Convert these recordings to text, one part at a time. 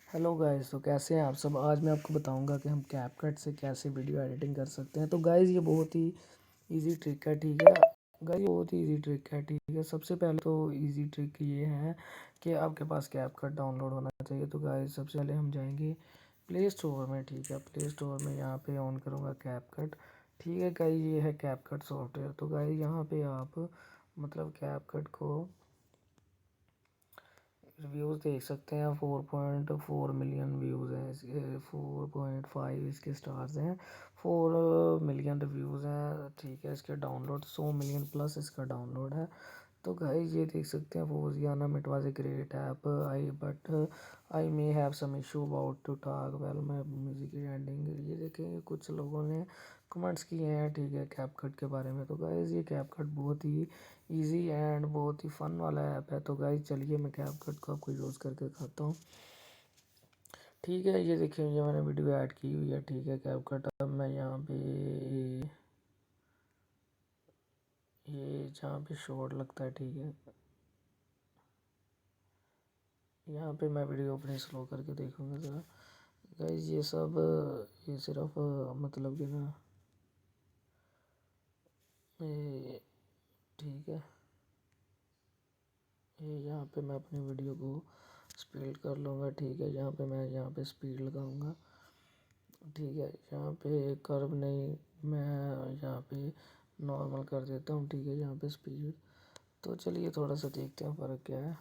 Hello guys, तो कैसे हैं आप सब। आज मैं आपको बताऊंगा कि हम कैपकट से कैसे वीडियो एडिटिंग कर सकते हैं। तो गाइस ये बहुत ही इजी ट्रिक है, ठीक है। गाइस बहुत ही इजी ट्रिक है, ठीक है। सबसे पहले तो इजी ट्रिक ये है कि आपके पास कैपकट डाउनलोड होना चाहिए। तो गाइस सबसे पहले हम जाएंगे प्ले स्टोर में, ठीक है। प्ले स्टोर में यहाँ पे ऑन करूँगा कैपकट, ठीक है। गाइस ये है कैपकट सॉफ्टवेयर। तो गाइस यहाँ पे आप मतलब कैपकट को व्यूज़ देख सकते हैं। 4.4 मिलियन व्यूज़ हैं इसके, 4.5 इसके स्टार्स हैं, 4 मिलियन रिव्यूज़ हैं, ठीक है। इसके डाउनलोड 100 मिलियन प्लस इसका डाउनलोड है। तो गाइस ये देख सकते हैं फोजियाना, it was a great app I but I may have some issue about to talk well my music ending. ये देखें कुछ लोगों ने कमेंट्स किए हैं, ठीक है, कैपकट के बारे में। तो गाइस ये कैपकट बहुत ही इजी एंड बहुत ही फन वाला ऐप है। तो गाइस चलिए मैं कैपकट को आपको यूज़ करके दिखाता हूँ, ठीक है। ये देखिए ये मैंने वीडियो ऐड की हुई है, ठीक है, कैपकट। अब मैं यहाँ पे ये जहाँ पे शॉर्ट लगता है, ठीक है, यहाँ पे मैं वीडियो अपनी स्लो करके देखूँगा ज़रा। गाइस ये सब ये सिर्फ मतलब कि ना ये, ठीक है, ये यहाँ पे मैं अपनी वीडियो को स्पीड कर लूँगा, ठीक है। यहाँ पे मैं यहाँ पे स्पीड लगाऊँगा, ठीक है। यहाँ पे कर्व नहीं, मैं यहाँ पे नॉर्मल कर देता हूँ, ठीक है। यहाँ पे स्पीड, तो चलिए थोड़ा सा देखते हैं फ़र्क क्या है।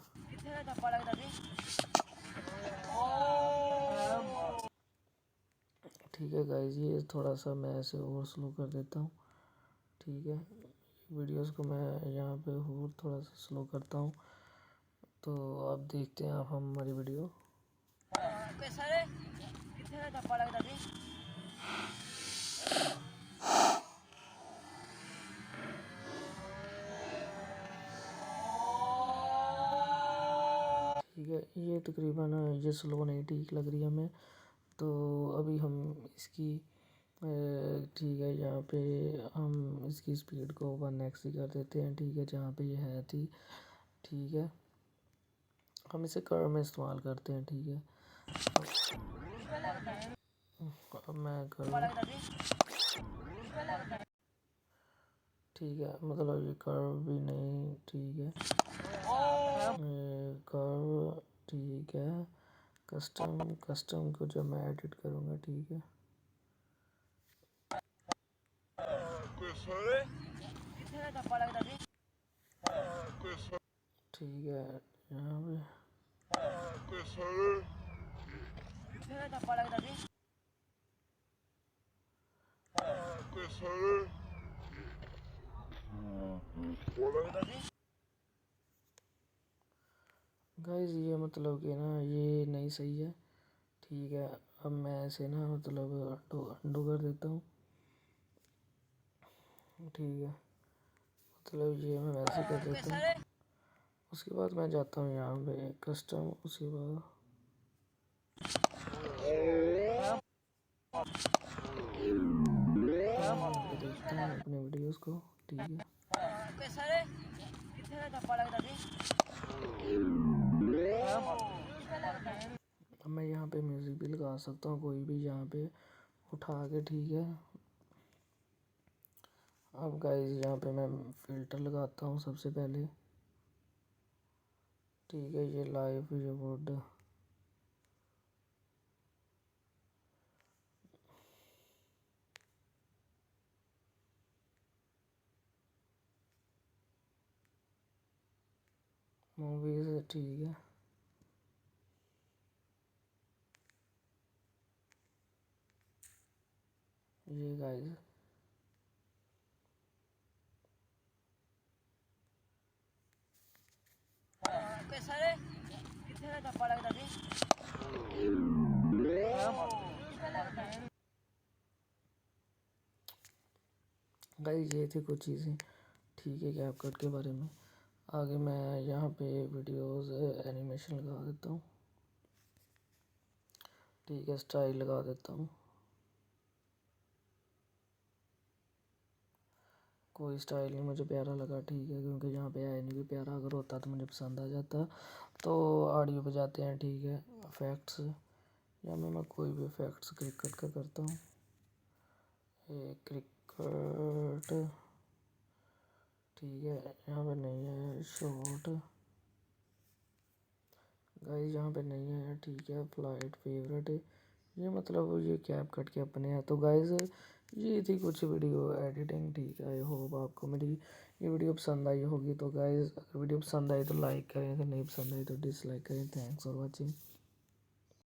ठीक है गाइस ये थोड़ा सा मैं ऐसे और स्लो कर देता हूँ, ठीक है। वीडियोस को मैं यहाँ पे और थोड़ा सा स्लो करता हूँ। तो अब देखते हैं आप हमारी वीडियो। ठीक है ये तकरीबन ये स्लो नहीं ठीक लग रही है हमें। तो अभी हम इसकी ठीक है, यहाँ पे हम इसकी स्पीड को 1x ही कर देते हैं, ठीक है, जहाँ पे ये है थी, ठीक है। हम इसे कर्व में इस्तेमाल करते हैं, ठीक है। अब मैं कर्व, ठीक है, मतलब ये कर्व भी नहीं, ठीक है, कर्व, ठीक है। कस्टम कस्टम को जब मैं एडिट करूँगा, ठीक है, ठीक है, यहाँ पे गाइस ये मतलब कि ना ये नहीं सही है, ठीक है। अब मैं ऐसे ना मतलब अंडू अंडू कर देता हूँ, ठीक है। मतलब ये मैं वैसे कर देता हूँ। उसके बाद मैं जाता हूँ यहाँ पे कस्टम, उसके बाद देखता हूँ अपने वीडियोस को, ठीक है। अब मैं यहाँ पे म्यूज़िक भी लगा सकता हूँ कोई भी यहाँ पे उठा के, ठीक है। अब गाइस यहाँ पे मैं फ़िल्टर लगाता हूँ सबसे पहले, ठीक है। ये लाइव ये वुड, मूवीज़, ठीक है। ये गाइस गाइस ये थी कुछ चीज़ें, ठीक है, कैपकट के बारे में। आगे मैं यहाँ पे वीडियोस एनिमेशन लगा देता हूँ, ठीक है, स्टाइल लगा देता हूँ। कोई स्टाइल नहीं मुझे प्यारा लगा, ठीक है, क्योंकि यहाँ पे है नहीं भी प्यारा। अगर होता तो मुझे पसंद आ जाता। तो ऑडियो पे जाते हैं, ठीक है, इफेक्ट्स, यहाँ में मैं कोई भी फैक्ट्स क्रिकेट का करता हूँ। ये क्रिकेट ठीक है, यहाँ पे नहीं है शॉट गाइस, यहाँ पे नहीं है ठीक है। फ्लाइट फेवरेट है ये, मतलब ये कैप कट के अपने हैं। तो गाइस ये थी कुछ वीडियो एडिटिंग, ठीक है। आई होप आपको मेरी ये वीडियो पसंद आई होगी। तो गाइस अगर वीडियो पसंद आई तो लाइक करें, अगर नहीं पसंद आई तो डिसलाइक करें। Thanks for watching.